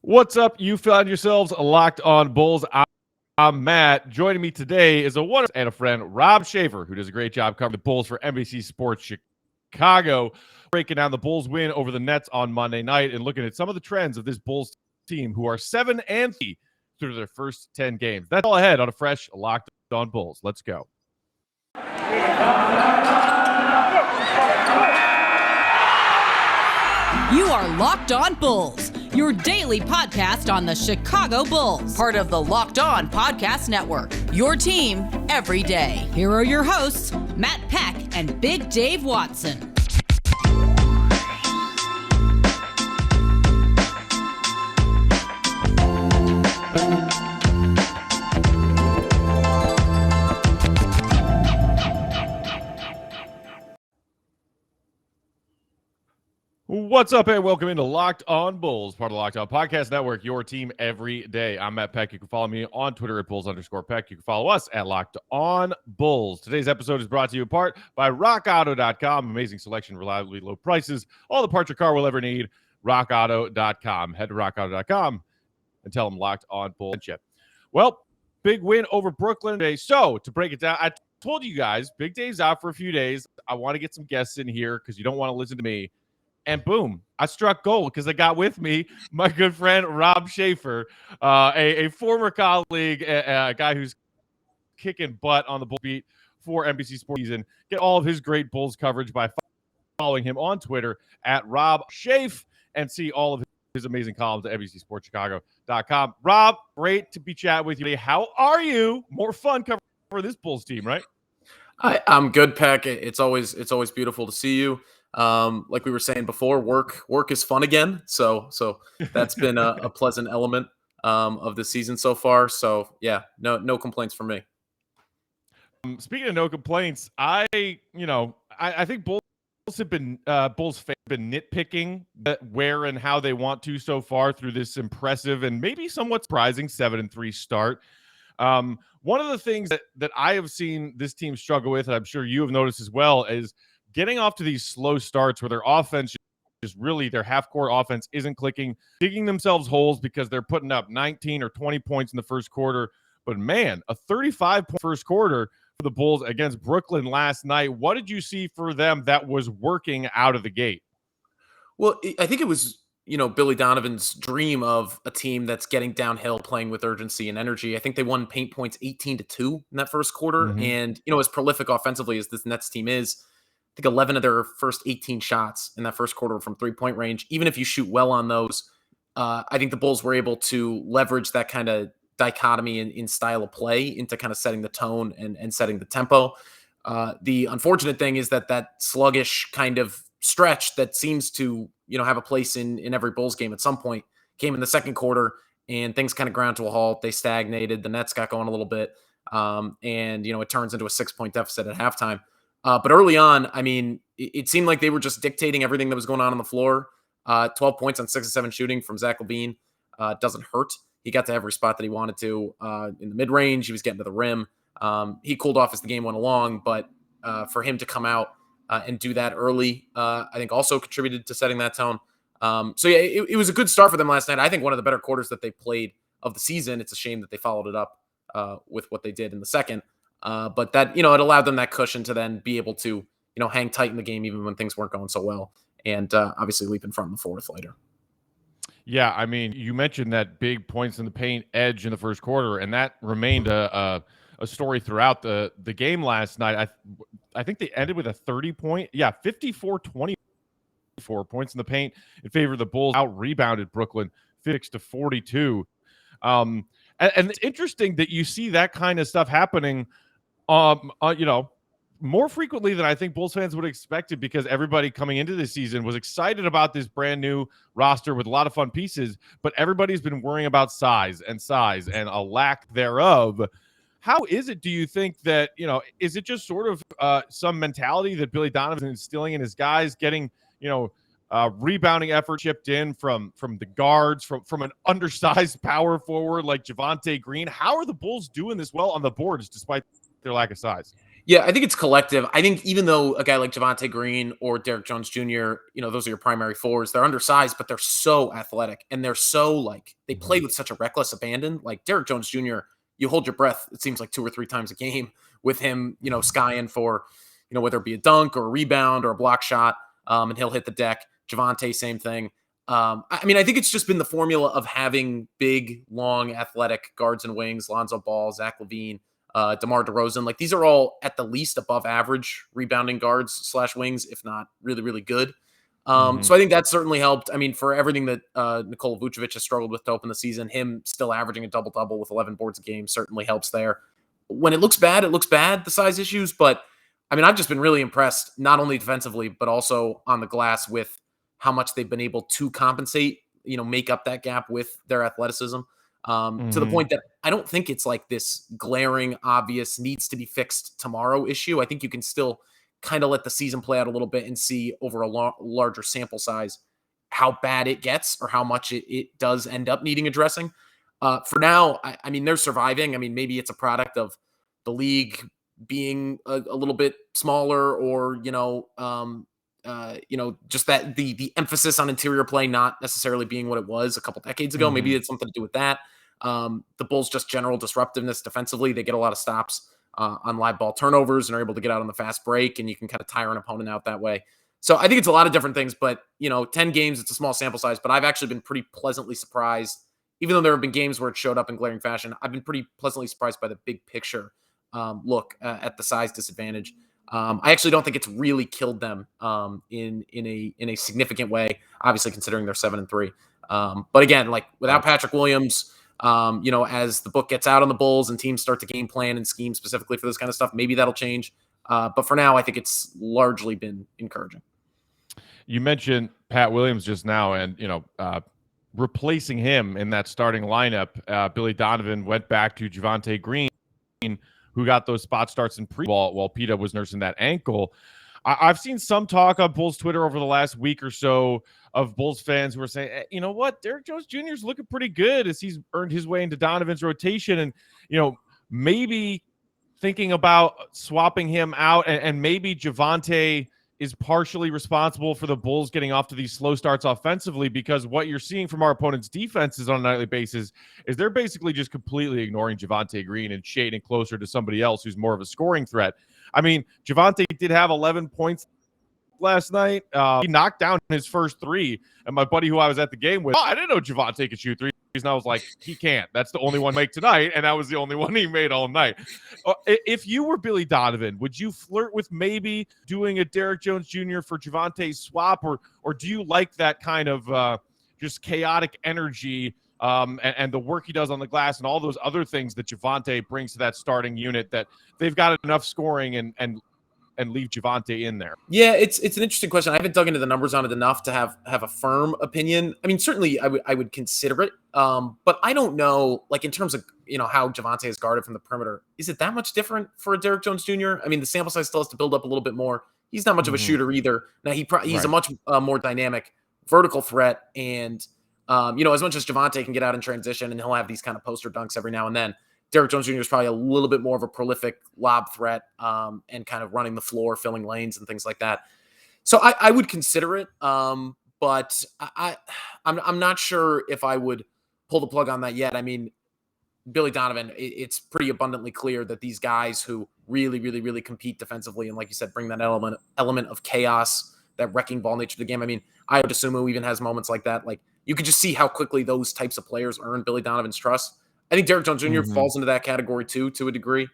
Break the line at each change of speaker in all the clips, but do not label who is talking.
What's up? You found yourselves locked on Bulls. I'm Matt. Joining me today is a wonderful and a friend, Rob Schaefer, who does a great job covering the Bulls for NBC Sports Chicago, breaking down the Bulls win over the Nets on Monday night and looking at some of the trends of this Bulls team, who are 7-3 through their first 10 games. That's all ahead on a fresh Locked on Bulls. Let's go.
You are Locked on Bulls, your daily podcast on the Chicago Bulls, part of the Locked on Podcast Network, your team every day. Here are your hosts, Matt Peck and Big Dave Watson.
What's up, and welcome into Locked on Bulls, part of the Locked on Podcast Network, your team every day. I'm Matt Peck. You can follow me on Twitter at Bulls_Peck. You can follow us at Locked on Bulls. Today's episode is brought to you in part by RockAuto.com. Amazing selection, reliably low prices, all the parts your car will ever need. RockAuto.com. Head to RockAuto.com and tell them Locked on Bulls. Well, big win over Brooklyn today. So, to break it down, I told you guys, Big Dave's out for a few days. I want to get some guests in here because you don't want to listen to me. And boom, I struck gold because I got with me my good friend Rob Schaefer, a former colleague, a guy who's kicking butt on the Bulls beat for NBC Sports season. Get all of his great Bulls coverage by following him on Twitter at Rob Schaefer and see all of his amazing columns at NBCSportsChicago.com. Rob, great to be chatting with you. How are you? More fun covering for this Bulls team, right?
I'm good, Peck. It's always beautiful to see you. Like we were saying before, work is fun again. So that's been a pleasant element of the season so far. So yeah, no complaints from me.
Speaking of no complaints, I think Bulls fans have been nitpicking where and how they want to so far through this impressive and maybe somewhat surprising 7-3 start. One of the things that I have seen this team struggle with, and I'm sure you have noticed as well, is getting off to these slow starts where their offense is really, their half-court offense isn't clicking, digging themselves holes because they're putting up 19 or 20 points in the first quarter. But man, a 35-point first quarter for the Bulls against Brooklyn last night. What did you see for them that was working out of the gate?
Well, I think it was, Billy Donovan's dream of a team that's getting downhill, playing with urgency and energy. I think they won paint points 18-2 in that first quarter.
Mm-hmm.
And, as prolific offensively as this Nets team is, I think 11 of their first 18 shots in that first quarter from three-point range. Even if you shoot well on those, I think the Bulls were able to leverage that kind of dichotomy in style of play into kind of setting the tone and setting the tempo. The unfortunate thing is that sluggish kind of stretch that seems to, have a place in every Bulls game at some point came in the second quarter, and things kind of ground to a halt. They stagnated. The Nets got going a little bit. And, it turns into a 6-point deficit at halftime. But early on, I mean, it seemed like they were just dictating everything that was going on the floor. 12 points on 6 of 7 shooting from Zach LaVine doesn't hurt. He got to every spot that he wanted to in the mid-range. He was getting to the rim. He cooled off as the game went along, but for him to come out and do that early, I think also contributed to setting that tone. So yeah, it was a good start for them last night. I think one of the better quarters that they played of the season. It's a shame that they followed it up with what they did in the second. But that, it allowed them that cushion to then be able to, hang tight in the game even when things weren't going so well. And obviously leap in front in the fourth later.
Yeah, I mean, you mentioned that big points in the paint edge in the first quarter, and that remained a story throughout the game last night. I think they ended with a 30-point, 54-24 points in the paint in favor of the Bulls. Out-rebounded Brooklyn 6-42. And it's interesting that you see that kind of stuff happening, more frequently than I think Bulls fans would have expected, because everybody coming into this season was excited about this brand new roster with a lot of fun pieces, but everybody's been worrying about size and a lack thereof. How is it, do you think, that, is it just sort of some mentality that Billy Donovan is instilling in his guys, getting, rebounding effort chipped in from the guards, from an undersized power forward like Javonte Green? How are the Bulls doing this well on the boards despite their lack of size?
Yeah, I think it's collective. I think even though a guy like Javonte Green or Derrick Jones Jr., those are your primary fours, they're undersized, but they're so athletic and they're so they play with such a reckless abandon. Like Derrick Jones Jr., you hold your breath, it seems like 2 or 3 times a game with him, skying for, whether it be a dunk or a rebound or a block shot, and he'll hit the deck. Javonte, same thing. I think it's just been the formula of having big, long, athletic guards and wings, Lonzo Ball, Zach LaVine, DeMar DeRozan. Like these are all at the least above average rebounding guards / wings, if not really, really good. So I think that certainly helped. I mean, for everything that Nikola Vucevic has struggled with to open the season, him still averaging a double-double with 11 boards a game certainly helps there. When it looks bad, the size issues. But, I've just been really impressed, not only defensively, but also on the glass with how much they've been able to compensate, make up that gap with their athleticism. To the point that I don't think it's like this glaring, obvious, needs to be fixed tomorrow issue. I think you can still kind of let the season play out a little bit and see over a larger sample size how bad it gets or how much it does end up needing addressing. For now, they're surviving. Maybe it's a product of the league being a little bit smaller or, just that the emphasis on interior play not necessarily being what it was a couple decades ago. Maybe it's something to do with that. The Bulls' just general disruptiveness defensively. They get a lot of stops on live ball turnovers and are able to get out on the fast break, and you can kind of tire an opponent out that way. So I think it's a lot of different things, but 10 games, it's a small sample size, but I've actually been pretty pleasantly surprised. Even though there have been games where it showed up in glaring fashion, I've been pretty pleasantly surprised by the big picture look at the size disadvantage. I actually don't think it's really killed them in a significant way, obviously considering they're 7-3. But again, like without Patrick Williams, as the book gets out on the Bulls and teams start to game plan and scheme specifically for this kind of stuff, maybe that'll change. But for now, I think it's largely been encouraging.
You mentioned Pat Williams just now, and replacing him in that starting lineup, Billy Donovan went back to Javonte Green, who got those spot starts in pre-ball while Peta was nursing that ankle. I've seen some talk on Bulls Twitter over the last week or so of Bulls fans who are saying, hey, you know what, Derrick Jones Jr. is looking pretty good as he's earned his way into Donovan's rotation, and maybe thinking about swapping him out, and maybe Javonte is partially responsible for the Bulls getting off to these slow starts offensively, because what you're seeing from our opponent's defenses on a nightly basis is they're basically just completely ignoring Javonte Green and shading closer to somebody else who's more of a scoring threat. Javonte did have 11 points last night. He knocked down his first 3, and my buddy who I was at the game with, I didn't know Javonte could shoot 3. And I was like, he can't. That's the only one make tonight, and that was the only one he made all night. If you were Billy Donovan, would you flirt with maybe doing a Derrick Jones Jr. for Javonte swap, or do you like that kind of just chaotic energy and the work he does on the glass and all those other things that Javonte brings to that starting unit, that they've got enough scoring and leave Javonte in there?
Yeah, it's an interesting question. I haven't dug into the numbers on it enough to have a firm opinion. Certainly I would consider it, but I don't know, like in terms of how Javonte is guarded from the perimeter, is it that much different for a Derrick Jones Jr.? The sample size still has to build up a little bit more. He's not much of a shooter either. Now he's a much more dynamic vertical threat, and as much as Javonte can get out in transition and he'll have these kind of poster dunks every now and then, Derrick Jones Jr. is probably a little bit more of a prolific lob threat and kind of running the floor, filling lanes and things like that. So I would consider it, but I'm not sure if I would pull the plug on that yet. Billy Donovan, it's pretty abundantly clear that these guys who really, really, really compete defensively and, like you said, bring that element of chaos, that wrecking ball nature to the game. Ayo Dosunmu even has moments like that. Like you could just see how quickly those types of players earn Billy Donovan's trust. I think Derrick Jones Jr. falls into that category too, to a degree.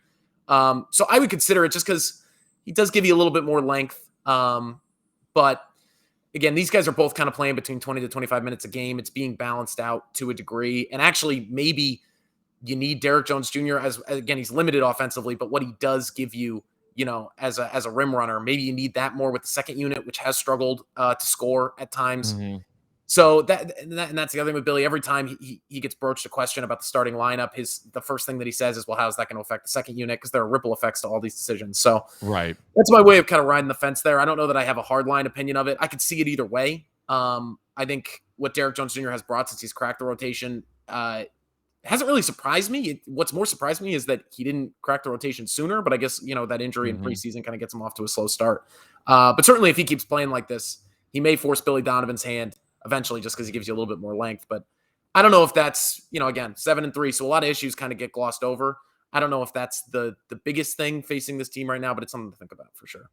So I would consider it just because he does give you a little bit more length. But again, these guys are both kind of playing between 20 to 25 minutes a game. It's being balanced out to a degree. And actually, maybe you need Derrick Jones Jr. as again, he's limited offensively, but what he does give you, as a rim runner, maybe you need that more with the second unit, which has struggled to score at times. So that's the other thing with Billy. Every time he gets broached a question about the starting lineup, the first thing that he says is, well, how's that going to affect the second unit? Because there are ripple effects to all these decisions. So that's my way of kind of riding the fence there. I don't know that I have a hard line opinion of it. I could see it either way. I think what Derrick Jones Jr. has brought since he's cracked the rotation hasn't really surprised me. What's more surprised me is that he didn't crack the rotation sooner, but I guess, that injury in preseason kind of gets him off to a slow start. But certainly if he keeps playing like this, he may force Billy Donovan's hand eventually just because he gives you a little bit more length. But I don't know if that's, again, 7-3. So a lot of issues kind of get glossed over. I don't know if that's the biggest thing facing this team right now, but it's something to think about for sure.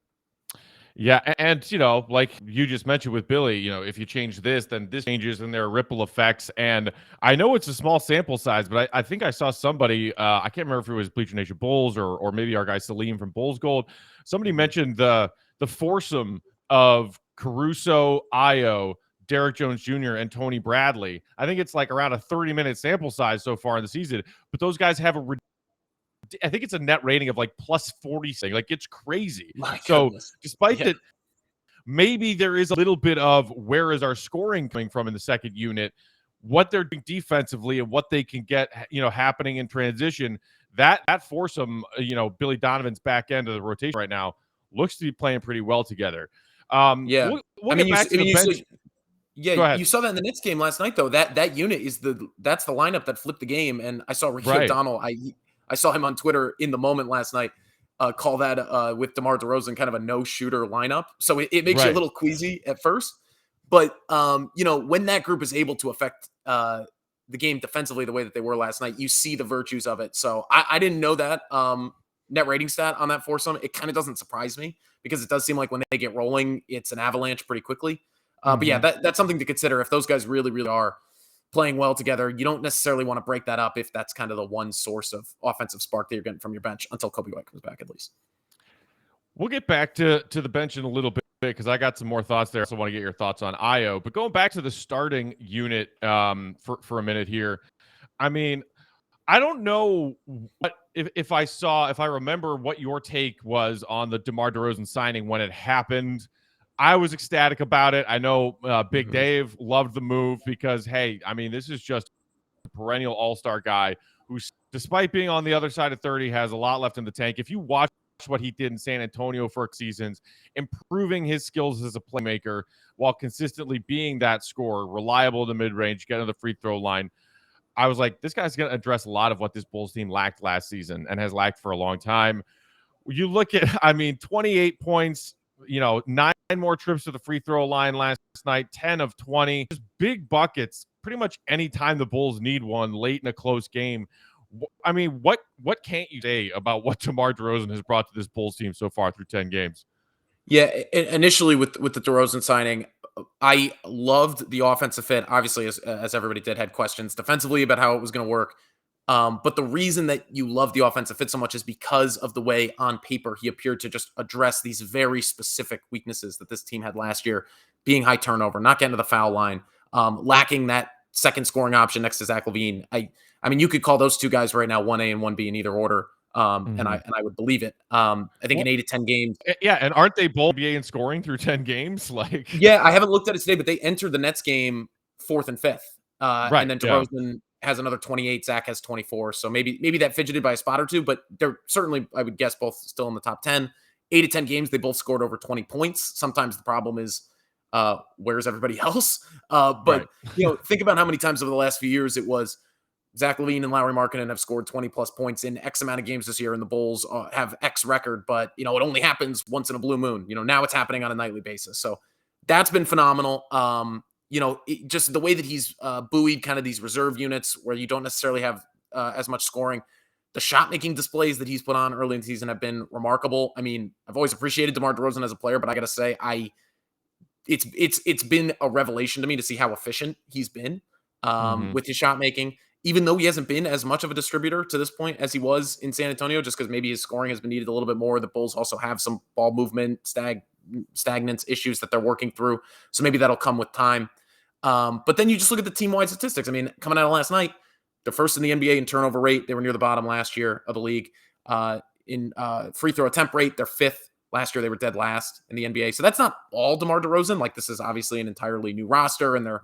Yeah, and like you just mentioned with Billy, if you change this, then this changes, and there are ripple effects. And I know it's a small sample size, but I think I saw somebody, I can't remember if it was Bleacher Nation Bulls or maybe our guy Salim from Bulls Gold. Somebody mentioned the foursome of Caruso, Ayo, Derrick Jones Jr., and Tony Bradley. I think it's like around a 30-minute sample size so far in the season, but those guys have I think it's a net rating of like plus 40. Like, it's crazy. So despite that, maybe there is a little bit of where is our scoring coming from in the second unit, what they're doing defensively and what they can get, happening in transition. That foursome, Billy Donovan's back end of the rotation right now looks to be playing pretty well together. We'll get back to the bench.
You saw that in the Knicks game last night, though. That unit that's the lineup that flipped the game. And I saw Ricky O'Donnell. I saw him on Twitter in the moment last night call that with DeMar DeRozan kind of a no-shooter lineup. So it makes you a little queasy at first. But, when that group is able to affect the game defensively the way that they were last night, you see the virtues of it. So I didn't know that net rating stat on that foursome. It kind of doesn't surprise me because it does seem like when they get rolling, it's an avalanche pretty quickly. But yeah, that's something to consider. If those guys really, really are playing well together, you don't necessarily want to break that up if that's kind of the one source of offensive spark that you're getting from your bench until Coby White comes back, at least.
We'll get back to the bench in a little bit because I got some more thoughts there. So I want to get your thoughts on Ayo. But going back to the starting unit for a minute here, I mean, I don't know what if I remember what your take was on the DeMar DeRozan signing when it happened. I was ecstatic about it. I know Big Dave loved the move because, hey, I mean, this is just a perennial all-star guy who, despite being on the other side of 30, has a lot left in the tank. If you watch what he did in San Antonio for seasons, improving his skills as a playmaker while consistently being that scorer, reliable in the mid-range, getting to the free throw line, I was like, this guy's going to address a lot of what this Bulls team lacked last season and has lacked for a long time. You look at, 28 points, 9 more trips to the free throw line last night, 10 of 20, just big buckets pretty much any time the Bulls need one late in a close game. I mean, what can't you say about what DeMar DeRozan has brought to this Bulls team so far through 10 games?
Yeah, initially with the DeRozan signing, I loved the offensive fit. Obviously, as everybody did, had questions defensively about how it was going to work. But the reason that you love the offensive fit so much is because of the way on paper he appeared to just address these very specific weaknesses that this team had last year, being high turnover, not getting to the foul line, lacking that second scoring option next to Zach LaVine. I mean, you could call those two guys right now 1A and 1B in either order. And I would believe it. I think in 8 to 10 games.
Yeah, and aren't they both NBA in scoring through 10 games?
Yeah, I haven't looked at it today, but they entered the Nets game 4th and 5th. And then DeRozan has another 28. Zach has 24. So maybe that fidgeted by a spot or two, but they're certainly, I would guess, both still in the top 10. 8 to 10 games, they both scored over 20 points. Sometimes the problem is where's everybody else? But think about how many times over the last few years it was Zach LaVine and Lauri Markkanen have scored 20-plus points in X amount of games this year, and the Bulls have X record, but, it only happens once in a blue moon. Now it's happening on a nightly basis. So that's been phenomenal. Just the way that he's buoyed kind of these reserve units where you don't necessarily have as much scoring. The shot-making displays that he's put on early in the season have been remarkable. I mean, I've always appreciated DeMar DeRozan as a player, but I got to say, it's been a revelation to me to see how efficient he's been with his shot-making. Even though he hasn't been as much of a distributor to this point as he was in San Antonio, just because maybe his scoring has been needed a little bit more. The Bulls also have some ball movement, stagnance issues that they're working through. So maybe that'll come with time. But then you just look at the team-wide statistics. I mean, coming out of last night, they're first in the NBA in turnover rate. They were near the bottom last year of the league. In free throw attempt rate, they're 5th. Last year, they were dead last in the NBA. So that's not all DeMar DeRozan. Like, this is obviously an entirely new roster, and they're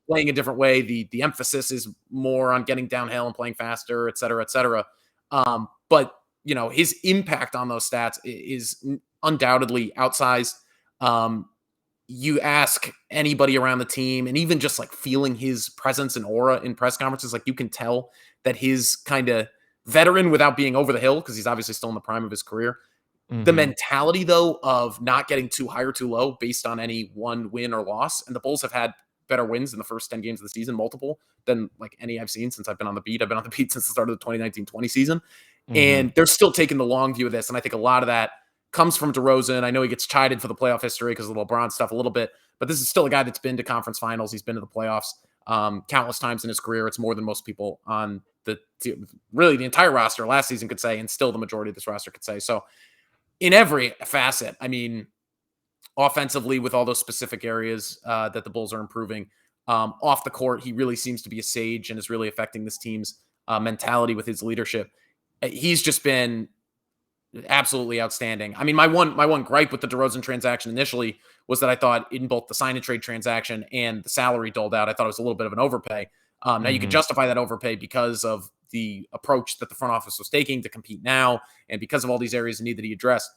playing a different way. The emphasis is more on getting downhill and playing faster, et cetera, et cetera. But, his impact on those stats is undoubtedly outsized. you ask anybody around the team, and even just like feeling his presence and aura in press conferences, like you can tell that his kind of veteran without being over the hill, because he's obviously still in the prime of his career. The mentality, though, of not getting too high or too low based on any one win or loss. And the Bulls have had better wins in the first 10 games of the season, multiple, than like any I've seen since I've been on the beat. I've been on the beat since the start of the 2019-20 season. And they're still taking the long view of this. And I think a lot of that comes from DeRozan. I know he gets chided for the playoff history because of the LeBron stuff a little bit, but this is still a guy that's been to conference finals. He's been to the playoffs countless times in his career. It's more than most people on really the entire roster last season could say, and still the majority of this roster could say. So in every facet, I mean, offensively with all those specific areas that the Bulls are improving, off the court, he really seems to be a sage and is really affecting this team's mentality with his leadership. He's just been absolutely outstanding. I mean, my one gripe with the DeRozan transaction initially was that I thought in both the sign and trade transaction and the salary doled out, I thought it was a little bit of an overpay. Now you can justify that overpay because of the approach that the front office was taking to compete now, and because of all these areas of need that he addressed.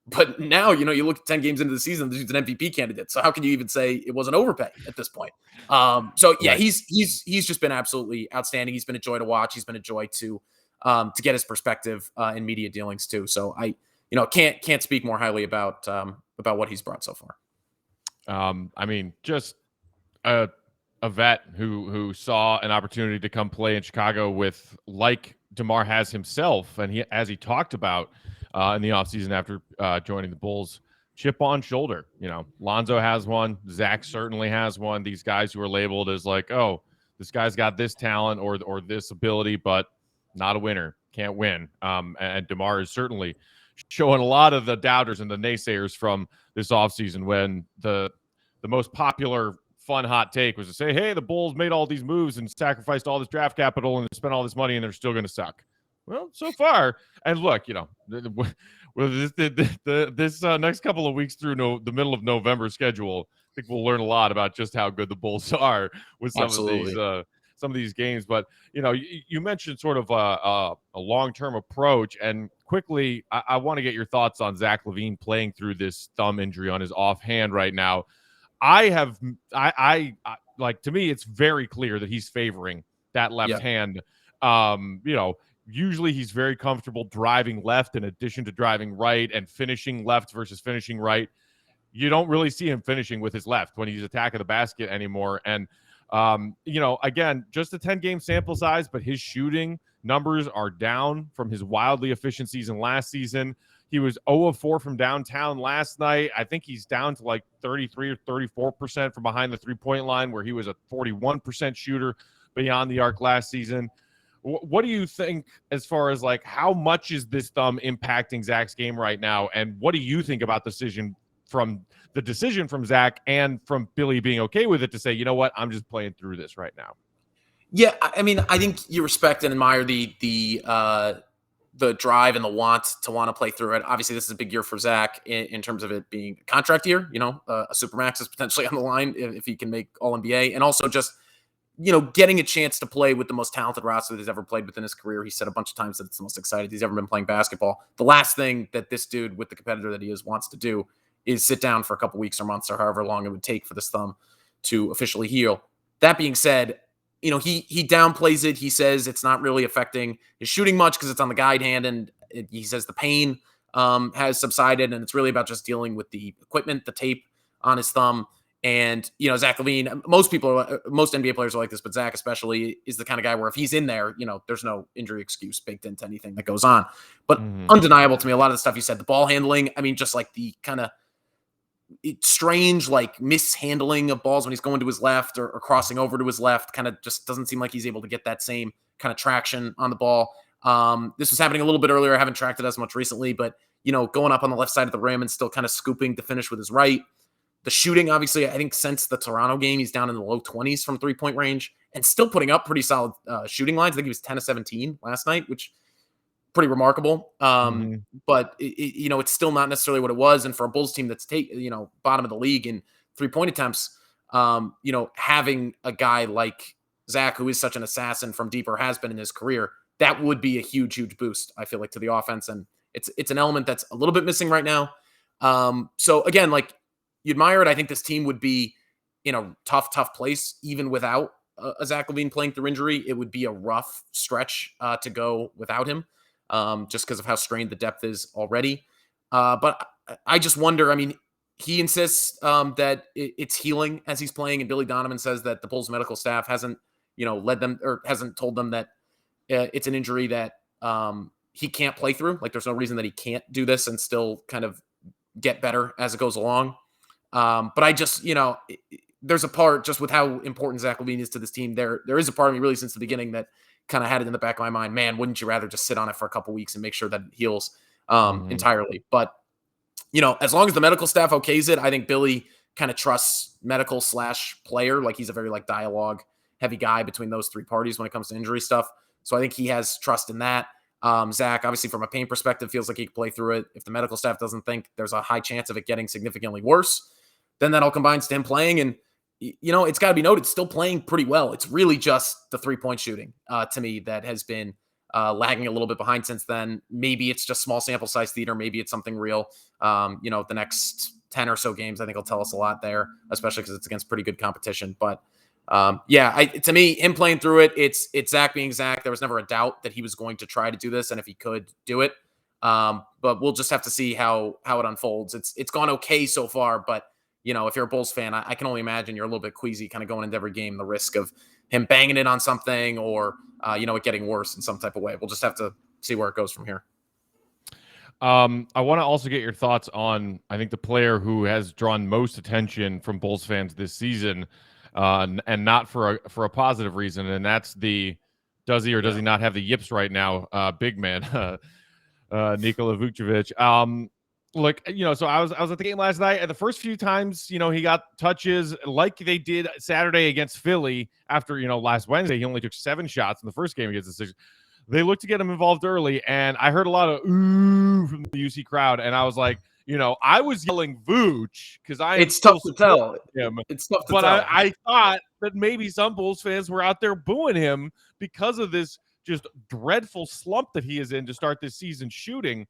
But now, you look at 10 games into the season, he's an MVP candidate. So how can you even say it was an overpay at this point? So yeah, he's just been absolutely outstanding. He's been a joy to watch. He's been a joy to get his perspective in media dealings too. So I, can't speak more highly about what he's brought so far.
I mean, just a vet who saw an opportunity to come play in Chicago with, like DeMar has himself, and as he talked about in the offseason after joining the Bulls, chip on shoulder. Lonzo has one. Zach certainly has one. These guys who are labeled as like, oh, this guy's got this talent or this ability, but not a winner, can't win. And DeMar is certainly showing a lot of the doubters and the naysayers from this offseason, when the most popular fun hot take was to say, hey, the Bulls made all these moves and sacrificed all this draft capital and spent all this money and they're still going to suck. Well, so far, and look, this next couple of weeks through the middle of November schedule, I think we'll learn a lot about just how good the Bulls are with some of these games. But you mentioned sort of a long-term approach, and quickly, I want to get your thoughts on Zach LaVine playing through this thumb injury on his offhand right now. I to me, it's very clear that he's favoring that left hand. Usually he's very comfortable driving left in addition to driving right, and finishing left versus finishing right. You don't really see him finishing with his left when he's attacking the basket anymore. And, again, just a 10-game sample size, but his shooting numbers are down from his wildly efficient season last season. He was 0 of 4 from downtown last night. I think he's down to like 33 or 34% from behind the three-point line, where he was a 41% shooter beyond the arc last season. What do you think as far as like how much is this thumb impacting Zach's game right now? And what do you think about the decision from Zach and from Billy being okay with it to say, you know what, I'm just playing through this right now?
Yeah, I mean, I think you respect and admire the drive and the want to play through it. Obviously, this is a big year for Zach in terms of it being a contract year. A Supermax is potentially on the line if he can make All-NBA, and also just getting a chance to play with the most talented roster that he's ever played within his career. He said a bunch of times that it's the most excited he's ever been playing basketball. The last thing that this dude, with the competitor that he is, wants to do is sit down for a couple weeks or months or however long it would take for this thumb to officially heal. That being said, he downplays it. He says it's not really affecting his shooting much because it's on the guide hand, and he says the pain has subsided, and it's really about just dealing with the equipment, the tape on his thumb. And, Zach LaVine, most NBA players are like this, but Zach especially is the kind of guy where if he's in there, there's no injury excuse baked into anything that goes on. But undeniable to me, a lot of the stuff you said, the ball handling, I mean, just like the kind of strange, like mishandling of balls when he's going to his left or crossing over to his left, kind of just doesn't seem like he's able to get that same kind of traction on the ball. This was happening a little bit earlier. I haven't tracked it as much recently, but, going up on the left side of the rim and still kind of scooping to finish with his right. The shooting, obviously, I think since the Toronto game, he's down in the low 20s from three-point range and still putting up pretty solid shooting lines. I think he was 10 of 17 last night, which pretty remarkable. But, it's still not necessarily what it was. And for a Bulls team that's bottom of the league in three-point attempts, having a guy like Zach, who is such an assassin from deep or has been in his career, that would be a huge, huge boost, I feel like, to the offense. And it's an element that's a little bit missing right now. So, again, like, you admire it. I think this team would be in a tough place, even without a Zach LaVine playing through injury. It would be a rough stretch to go without him, just because of how strained the depth is already. But I just wonder, I mean, he insists that it's healing as he's playing, and Billy Donovan says that the Bulls medical staff hasn't, led them or hasn't told them that it's an injury that he can't play through. Like, there's no reason that he can't do this and still kind of get better as it goes along. But I just, there's a part just with how important Zach LaVine is to this team. There is a part of me really since the beginning that kind of had it in the back of my mind, man, wouldn't you rather just sit on it for a couple weeks and make sure that it heals entirely? But, as long as the medical staff okays it, I think Billy kind of trusts medical / player. Like, he's a very dialogue heavy guy between those three parties when it comes to injury stuff. So I think he has trust in that. Zach, obviously from a pain perspective, feels like he can play through it. If the medical staff doesn't think there's a high chance of it getting significantly worse, then that all combines to him playing. And, it's got to be noted, still playing pretty well. It's really just the 3-point shooting to me that has been lagging a little bit behind since then. Maybe it's just small sample size theater. Maybe it's something real. The next 10 or so games, I think will tell us a lot there, especially because it's against pretty good competition. But to me, him playing through it, it's Zach being Zach. There was never a doubt that he was going to try to do this, and if he could do it. But we'll just have to see how it unfolds. It's gone okay so far, but if you're a Bulls fan, I can only imagine you're a little bit queasy kind of going into every game, the risk of him banging it on something or, it getting worse in some type of way. We'll just have to see where it goes from here.
I want to also get your thoughts on, I think, the player who has drawn most attention from Bulls fans this season, and not for a positive reason, and that's the does he or does he not have the yips right now, big man, Nikola Vucevic. So I was at the game last night, and the first few times, he got touches like they did Saturday against Philly. After, last Wednesday, he only took 7 shots in the first game against the Sixers. They looked to get him involved early, and I heard a lot of ooh from the UC crowd, and I was like, I was yelling Vooch because it's
tough to tell him. It's tough to tell.
But I thought that maybe some Bulls fans were out there booing him because of this just dreadful slump that he is in to start this season shooting.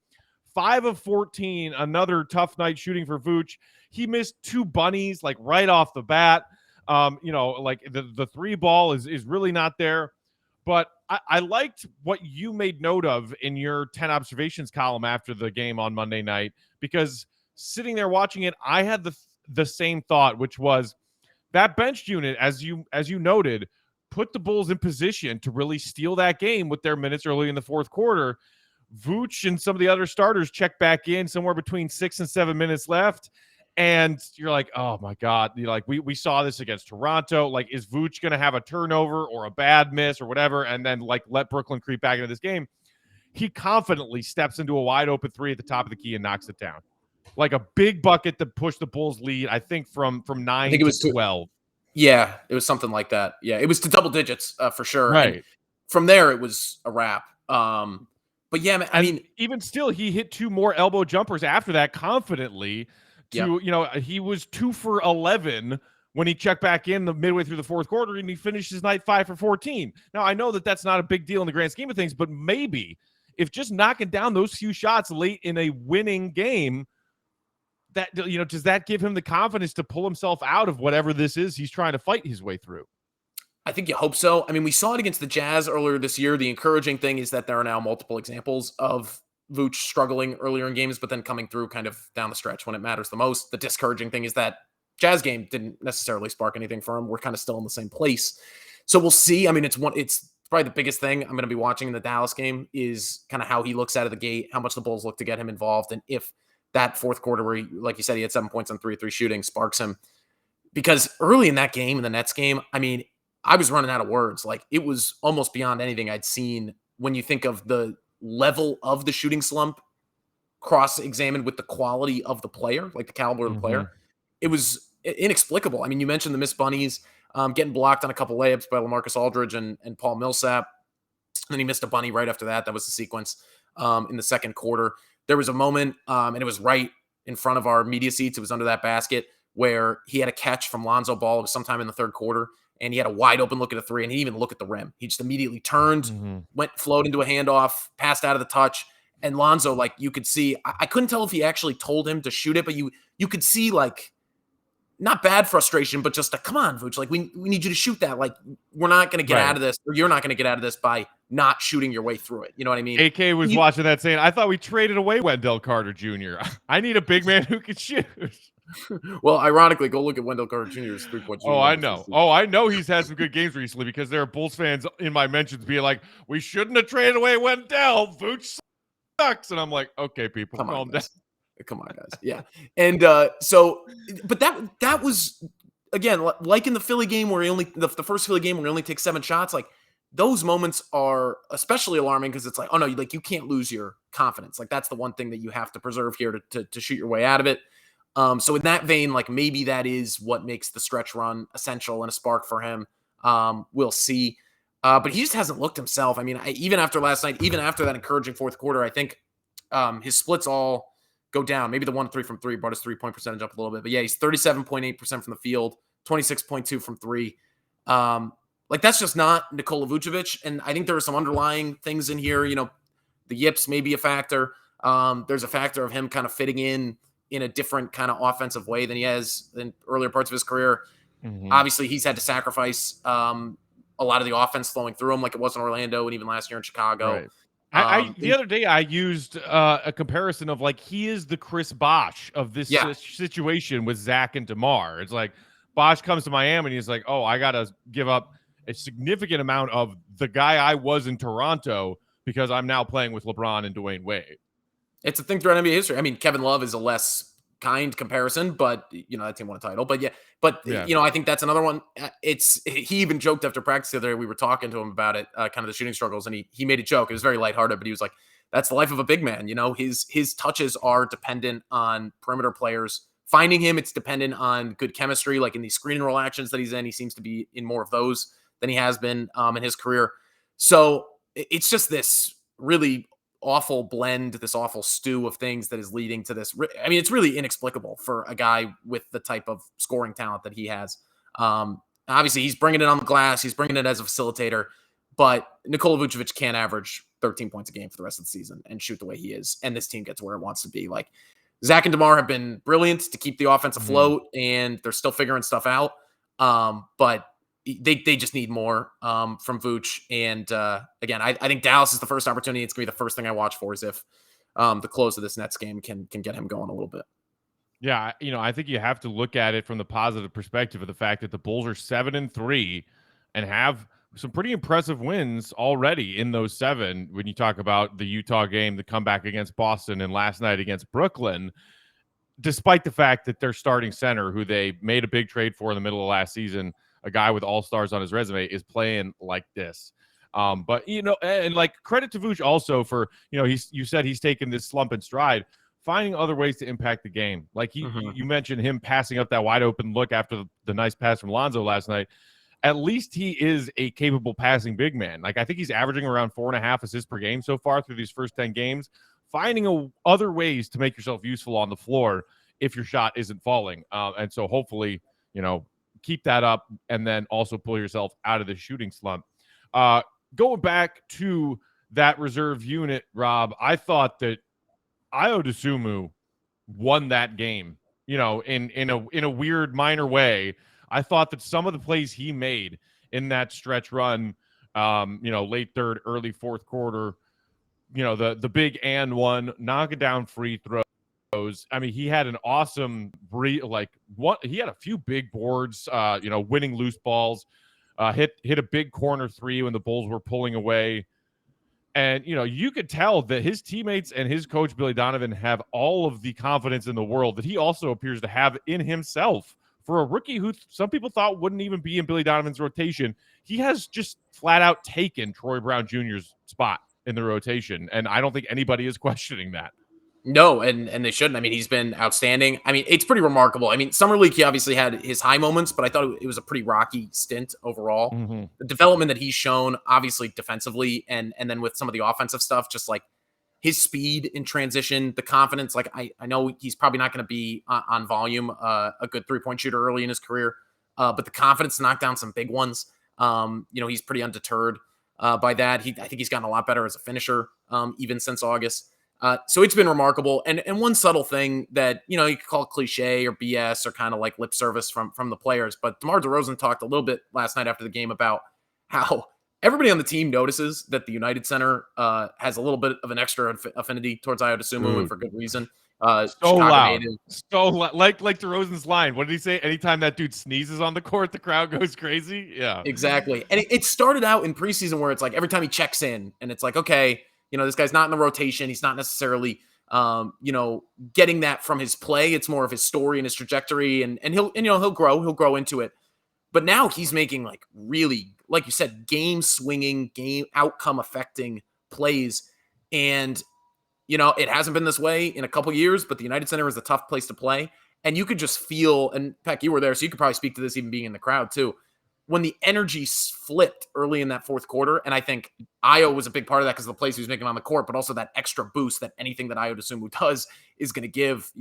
5 of 14, another tough night shooting for Vooch. He missed 2 bunnies right off the bat. The 3 ball is really not there. But I liked what you made note of in your 10 observations column after the game on Monday night, because sitting there watching it, I had the same thought, which was that bench unit, as you noted, put the Bulls in position to really steal that game with their minutes early in the fourth quarter. Vooch and some of the other starters check back in somewhere between 6 and 7 minutes left. And you're like, oh my God, we saw this against Toronto. Is Vooch going to have a turnover or a bad miss or whatever? And then let Brooklyn creep back into this game. He confidently steps into a wide open 3 at the top of the key and knocks it down. A big bucket to push the Bulls lead, I think from 9 to 12.
Yeah, it was something like that. Yeah, it was to double digits for sure.
Right. And
from there, it was a wrap. But yeah, I mean,
even still, he hit 2 more elbow jumpers after that confidently. He was 2 for 11 when he checked back in the midway through the fourth quarter, and he finished his night 5 for 14. Now, I know that that's not a big deal in the grand scheme of things, but maybe if just knocking down those few shots late in a winning game, that does that give him the confidence to pull himself out of whatever this is he's trying to fight his way through?
I think you hope so. I mean, we saw it against the Jazz earlier this year. The encouraging thing is that there are now multiple examples of Vooch struggling earlier in games, but then coming through kind of down the stretch when it matters the most. The discouraging thing is that Jazz game didn't necessarily spark anything for him. We're kind of still in the same place. So we'll see. I mean, it's probably the biggest thing I'm going to be watching in the Dallas game is kind of how he looks out of the gate, how much the Bulls look to get him involved, and if that fourth quarter where he, like you said, he had 7 points on 3-3 shooting sparks him. Because early in that game, in the Nets game, I mean, I was running out of words. It was almost beyond anything I'd seen when you think of the level of the shooting slump cross-examined with the quality of the player, the caliber of the player. It was inexplicable. I mean, you mentioned the missed bunnies, getting blocked on a couple layups by LaMarcus Aldridge and Paul Millsap. And then he missed a bunny right after that. That was the sequence in the second quarter. There was a moment, and it was right in front of our media seats. It was under that basket where he had a catch from Lonzo Ball. It was sometime in the third quarter. And he had a wide open look at a 3, and he didn't even look at the rim. He just immediately turned, flowed into a handoff, passed out of the touch. And Lonzo, you could see, I couldn't tell if he actually told him to shoot it, but you could see, not bad frustration, but just come on, Vooch, like we need you to shoot that. Like we're not going to get out of this, or you're not going to get out of this by not shooting your way through it. You know what I mean?
AK was watching that saying, I thought we traded away Wendell Carter Jr. I need a big man who can shoot.
Well, ironically, go look at Wendell Carter Jr.'s 3-point shooting.
I know he's had some good games recently because there are Bulls fans in my mentions being like, we shouldn't have traded away Wendell. Vooch sucks. And I'm like, okay, people, calm down.
Come on, guys. Yeah. And but that was, again, like in the Philly game where the first Philly game where he only takes 7 shots, like those moments are especially alarming because it's like, oh no, you can't lose your confidence. Like that's the one thing that you have to preserve here to shoot your way out of it. So in that vein, like maybe that is what makes the stretch run essential and a spark for him. We'll see. But he just hasn't looked himself. I mean, even after last night, even after that encouraging fourth quarter, I think his splits all go down. Maybe the 1-3 from 3 brought his 3-point percentage up a little bit. But yeah, he's 37.8% from the field, 26.2 from 3. Like that's just not Nikola Vucevic. And I think there are some underlying things in here. You know, the yips may be a factor. There's a factor of him kind of fitting in a different kind of offensive way than he has in earlier parts of his career.
Mm-hmm.
Obviously, he's had to sacrifice a lot of the offense flowing through him like it was in Orlando and even last year in Chicago.
Right. The other day I used a comparison of like he is the Chris Bosh of this situation with Zach and DeMar. It's like Bosh comes to Miami and he's like, oh, I got to give up a significant amount of the guy I was in Toronto because I'm now playing with LeBron and Dwayne Wade. It's
a thing throughout NBA history. I mean, Kevin Love is a less kind comparison, but that team won a title. But I think that's another one. He even joked after practice the other day. We were talking to him about it, kind of the shooting struggles, and he made a joke. It was very lighthearted, but he was like, "That's the life of a big man." His touches are dependent on perimeter players finding him. It's dependent on good chemistry, like in these screen and roll actions that he's in. He seems to be in more of those than he has been in his career. So it's just this really awful blend, this awful stew of things that is leading to this. I mean, it's really inexplicable for a guy with the type of scoring talent that he has. Obviously, he's bringing it on the glass. He's bringing it as a facilitator. But Nikola Vucevic can't average 13 points a game for the rest of the season and shoot the way he is. And this team gets where it wants to be. Like, Zach and DeMar have been brilliant to keep the offense afloat, and they're still figuring stuff out. But they just need more from Vooch. And again, I think Dallas is the first opportunity. It's going to be the first thing I watch for is if the close of this Nets game can get him going a little bit.
Yeah, I think you have to look at it from the positive perspective of the fact that the Bulls are 7-3 and have some pretty impressive wins already in those 7. When you talk about the Utah game, the comeback against Boston, and last night against Brooklyn, despite the fact that their starting center, who they made a big trade for in the middle of last season, a guy with all-stars on his resume, is playing like this. But, and like credit to Vooch also for, you said he's taken this slump in stride, finding other ways to impact the game. Like you mentioned him passing up that wide open look after the nice pass from Lonzo last night. At least he is a capable passing big man. Like I think he's averaging around 4.5 assists per game so far through these first 10 games, finding other ways to make yourself useful on the floor if your shot isn't falling. And so hopefully, keep that up and then also pull yourself out of the shooting slump. Going back to that reserve unit, Rob, I thought that Ayo Dosunmu won that game, in a weird minor way. I thought that some of the plays he made in that stretch run, late third, early fourth quarter, the big and one, knock it down free throws. I mean, he had an awesome he had a few big boards, winning loose balls, hit a big corner 3 when the Bulls were pulling away. And, you could tell that his teammates and his coach, Billy Donovan, have all of the confidence in the world that he also appears to have in himself. For a rookie who some people thought wouldn't even be in Billy Donovan's rotation, he has just flat out taken Troy Brown Jr.'s spot in the rotation. And I don't think anybody is questioning that.
No, and they shouldn't. I mean, he's been outstanding. I mean, it's pretty remarkable. I mean, Summer League, he obviously had his high moments, but I thought it was a pretty rocky stint overall. Mm-hmm. The development that he's shown, obviously defensively, and then with some of the offensive stuff, just like his speed in transition, the confidence. Like I know he's probably not going to be on volume, a good 3-point shooter early in his career, but the confidence to knock down some big ones. He's pretty undeterred by that. I think he's gotten a lot better as a finisher, even since August. So it's been remarkable. And one subtle thing that, you could call cliche or BS or kind of like lip service from the players. But DeMar DeRozan talked a little bit last night after the game about how everybody on the team notices that the United Center has a little bit of an extra affinity towards Ayo Dosunmu, and for good reason.
So
Chicago
loud.
native.
So like DeRozan's line. What did he say? Anytime that dude sneezes on the court, the crowd goes crazy. Yeah,
exactly. And it started out in preseason where it's like every time he checks in and it's like, okay, this guy's not in the rotation. He's not necessarily, getting that from his play. It's more of his story and his trajectory, and he'll grow into it. But now he's making like really, like you said, game swinging, game outcome affecting plays. And, it hasn't been this way in a couple years, but the United Center is a tough place to play. And you could just feel, and Peck, you were there, so you could probably speak to this even being in the crowd too. When the energy flipped early in that fourth quarter, and I think Ayo was a big part of that because of the plays he was making on the court, but also that extra boost that anything that Ayo Dosunmu does is going to give,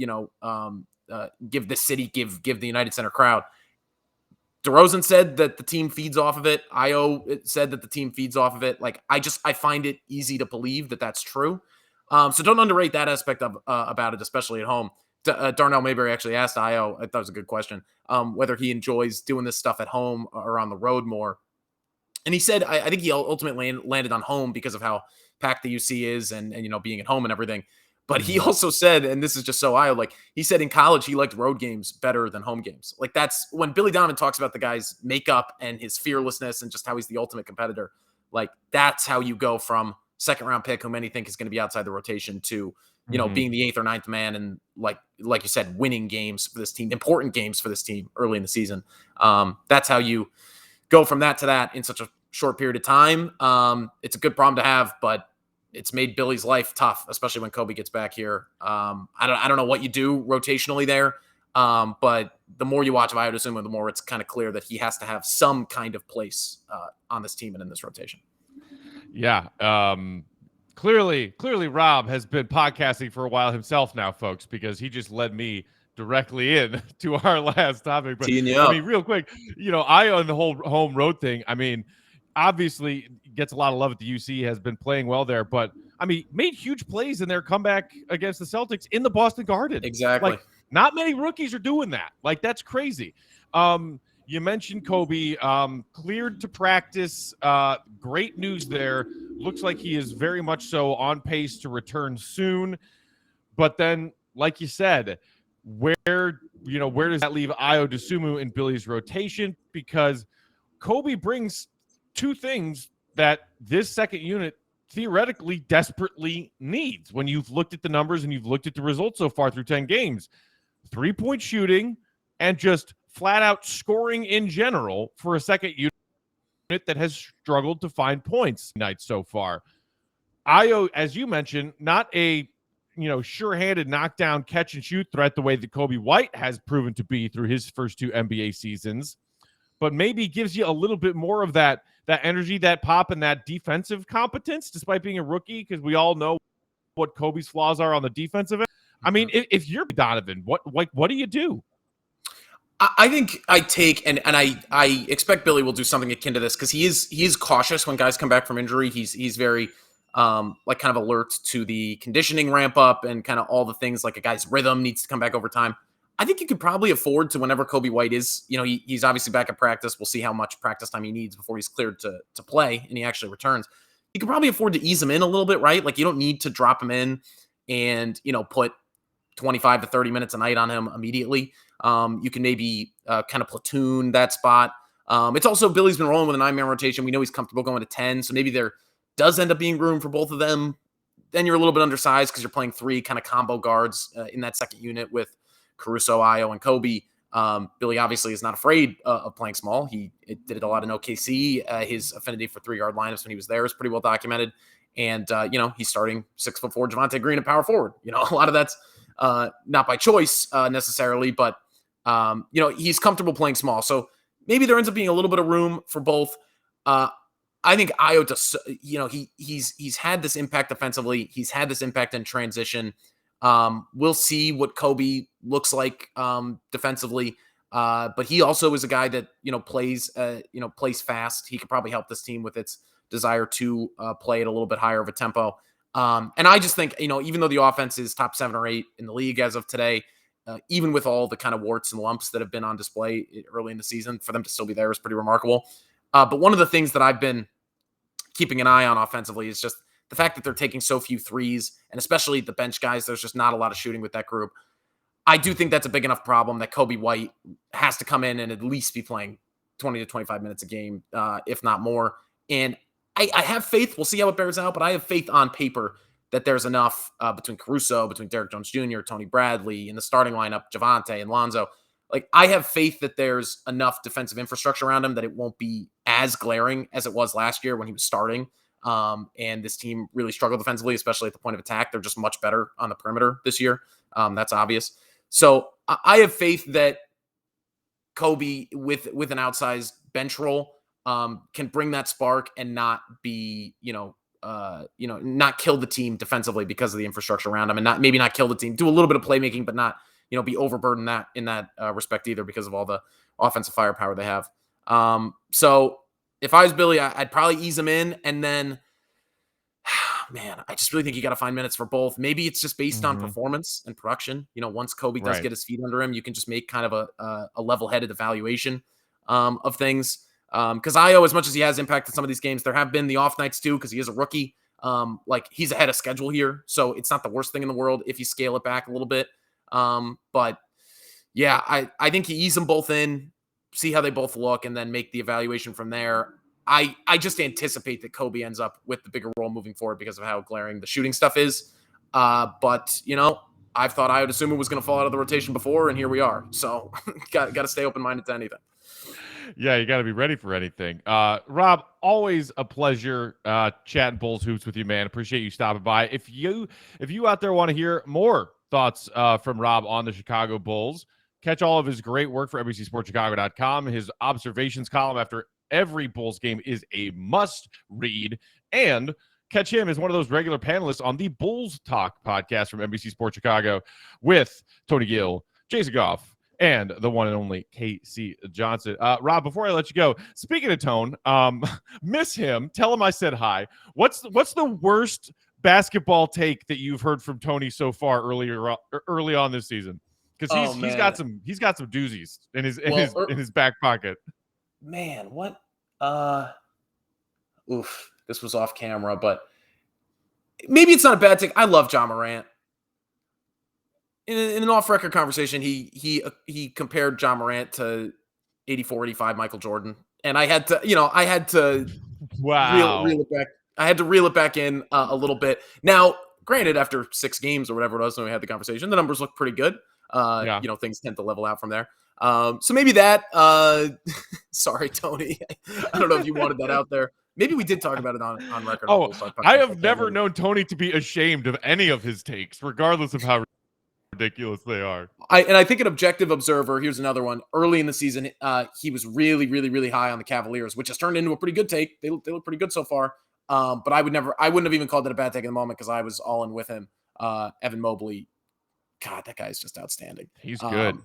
give the city, give the United Center crowd. DeRozan said that the team feeds off of it. Ayo said that the team feeds off of it. Like, I find it easy to believe that that's true. So don't underrate that aspect of about it, especially at home. Darnell Mayberry actually asked Ayo, I thought it was a good question, whether he enjoys doing this stuff at home or on the road more. And he said, I think he ultimately landed on home because of how packed the UC is and being at home and everything. But he also said, and this is just so Ayo, like he said in college, he liked road games better than home games. Like that's when Billy Donovan talks about the guy's makeup and his fearlessness and just how he's the ultimate competitor. Like that's how you go from second round pick, who many think is going to be outside the rotation, to being the 8th or 9th man and like you said, winning games for this team, important games for this team early in the season. That's how you go from that to that in such a short period of time. It's a good problem to have, but it's made Billy's life tough, especially when Coby gets back here. I don't know what you do rotationally there, but the more you watch of Ayo Dosunmu, the more it's kind of clear that he has to have some kind of place on this team and in this rotation.
Yeah. Clearly, Rob has been podcasting for a while himself now, folks, because he just led me directly in to our last topic. But I mean, real quick, Ayo and the whole home road thing. I mean, obviously gets a lot of love at the UC, has been playing well there, but I mean, made huge plays in their comeback against the Celtics in the Boston Garden.
Exactly.
Like, not many rookies are doing that. Like, that's crazy. You mentioned Coby, cleared to practice. Great news there. Looks like he is very much so on pace to return soon. But then, like you said, where does that leave Ayo Dosunmu in Billy's rotation? Because Coby brings two things that this second unit theoretically desperately needs when you've looked at the numbers and you've looked at the results so far through 10 games. 3-point shooting and just flat out scoring in general for a second unit that has struggled to find points tonight so far. Ayo, as you mentioned, not a sure-handed knockdown catch and shoot threat the way that Coby White has proven to be through his first 2 NBA seasons, but maybe gives you a little bit more of that energy, that pop, and that defensive competence, despite being a rookie, because we all know what Coby's flaws are on the defensive end. I mean, if you're Donovan, what do you do?
I think I take and I expect Billy will do something akin to this because he is cautious when guys come back from injury. He's very kind of alert to the conditioning ramp up and kind of all the things like a guy's rhythm needs to come back over time. I think you could probably afford to, whenever Coby White is, he's obviously back at practice. We'll see how much practice time he needs before he's cleared to play and he actually returns. You could probably afford to ease him in a little bit, right? Like you don't need to drop him in and put 25 to 30 minutes a night on him immediately. You can maybe kind of platoon that spot. It's also Billy's been rolling with a 9-man rotation. We know he's comfortable going to 10, so maybe there does end up being room for both of them. Then you're a little bit undersized because you're playing 3 kind of combo guards in that second unit with Caruso, Ayo, and Coby. Billy obviously is not afraid of playing small. He did it a lot in OKC. His affinity for 3-yard lineups when he was there is pretty well documented. And, he's starting 6'4" Javonte Green at power forward. A lot of that's not by choice necessarily, but he's comfortable playing small. So maybe there ends up being a little bit of room for both. I think Ayo does, he's had this impact offensively. He's had this impact in transition. We'll see what Coby looks like defensively. But he also is a guy that, plays fast. He could probably help this team with its desire to play at a little bit higher of a tempo. And I just think, even though the offense is top 7 or 8 in the league as of today, even with all the kind of warts and lumps that have been on display early in the season, for them to still be there is pretty remarkable. But one of the things that I've been keeping an eye on offensively is just the fact that they're taking so few threes, and especially the bench guys, there's just not a lot of shooting with that group. I do think that's a big enough problem that Coby White has to come in and at least be playing 20 to 25 minutes a game, if not more. And I have faith. We'll see how it bears out, but I have faith on paper that there's enough between Caruso, between Derrick Jones Jr., Tony Bradley, in the starting lineup, Javonte and Lonzo. Like, I have faith that there's enough defensive infrastructure around him that it won't be as glaring as it was last year when he was starting. And this team really struggled defensively, especially at the point of attack. They're just much better on the perimeter this year. That's obvious. So I have faith that Coby, with an outsized bench role, can bring that spark and not be, not kill the team defensively because of the infrastructure around him, and maybe not kill the team. Do a little bit of playmaking, but not, be overburdened in that respect either because of all the offensive firepower they have. So if I was Billy, I'd probably ease him in, and then, man, I just really think you got to find minutes for both. Maybe it's just based on performance and production. Once Coby does get his feet under him, you can just make kind of a level-headed evaluation of things. Because Ayo, as much as he has impacted some of these games, there have been the off nights too, because he is a rookie. He's ahead of schedule here, so it's not the worst thing in the world if you scale it back a little bit. But yeah, I think you ease them both in, see how they both look, and then make the evaluation from there. I just anticipate that Coby ends up with the bigger role moving forward because of how glaring the shooting stuff is. But I've thought Ayo Dosunmu was going to fall out of the rotation before, and here we are. So got to stay open-minded to anything.
Yeah, you got to be ready for anything. Rob, always a pleasure chatting Bulls hoops with you, man. Appreciate you stopping by. If you out there want to hear more thoughts from Rob on the Chicago Bulls, catch all of his great work for NBCSportsChicago.com. His observations column after every Bulls game is a must read, and catch him as one of those regular panelists on the Bulls Talk podcast from NBC Sports Chicago with Tony Gill, Jason Goff, and the one and only KC Johnson. Rob, before I let you go, speaking of Tone, miss him. Tell him I said hi. What's the worst basketball take that you've heard from Tony so far early on this season? Because he's got some doozies in his back pocket.
Man, what? This was off camera, but maybe it's not a bad take. I love Ja Morant. In an off-record conversation, he compared Ja Morant to 84, 85 Michael Jordan, and I had to
wow,
reel it back. I had to reel it back in a little bit. Now, granted, after 6 games or whatever it was when we had the conversation, the numbers look pretty good. Things tend to level out from there. So maybe that. Sorry, Tony. I don't know if you wanted that out there. Maybe we did talk about it on record.
I have never known Tony to be ashamed of any of his takes, regardless of how ridiculous they are.
I think an objective observer, here's another one. Early in the season, he was really, really, really high on the Cavaliers, which has turned into a pretty good take. They look pretty good so far. But I wouldn't have even called it a bad take in the moment because I was all in with him. Evan Mobley, God, that guy is just outstanding.
He's good.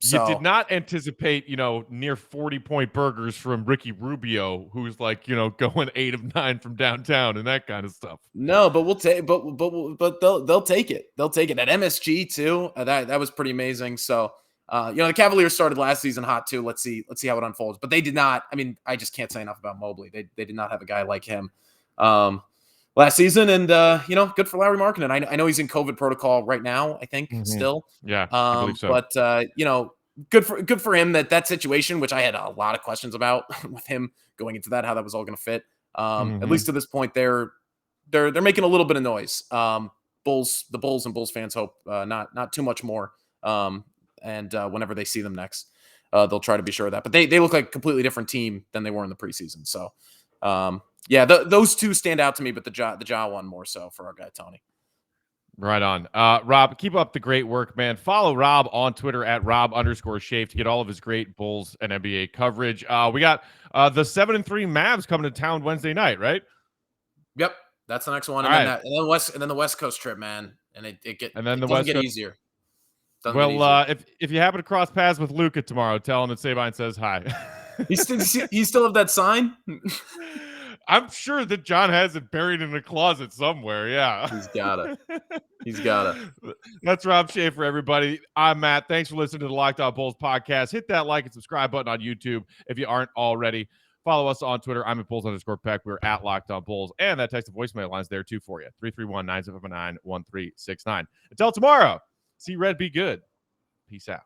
You did not anticipate, near 40-point burgers from Ricky Rubio, who's going 8 of 9 from downtown and that kind of stuff.
No, but we'll take, but they'll take it. They'll take it at MSG too. That was pretty amazing. So, the Cavaliers started last season hot too. Let's see how it unfolds. But they did not. I mean, I just can't say enough about Mobley. They did not have a guy like him last season, and good for Lauri Markkanen. I know he's in COVID protocol right now. I think still.
Yeah, I believe so.
But good for him that situation, which I had a lot of questions about with him going into that, how that was all going to fit. At least to this point, they're making a little bit of noise. The Bulls and Bulls fans hope not too much more. And whenever they see them next, they'll try to be sure of that. But they look like a completely different team than they were in the preseason. So. Those two stand out to me, but the Ja one more so for our guy Tony.
Right on. Rob, keep up the great work, man. Follow Rob on Twitter at Rob_Schaefer to get all of his great Bulls and NBA coverage. We got the 7-3 Mavs coming to town Wednesday night, right?
Yep, that's the next one.
And
then the West Coast trip, man, and it doesn't get easier.
If you happen to cross paths with Luka tomorrow, tell him that Sabine says hi.
He still have that sign?
I'm sure that John has it buried in a closet somewhere. Yeah.
He's got it. He's got it.
That's Rob Schaefer, everybody. I'm Matt. Thanks for listening to the Locked On Bulls podcast. Hit that like and subscribe button on YouTube if you aren't already. Follow us on Twitter. I'm at Bulls_Peck. We're at Locked On Bulls. And that text and voicemail line's there too for you. 331-979-1369. Until tomorrow, see red, be good. Peace out.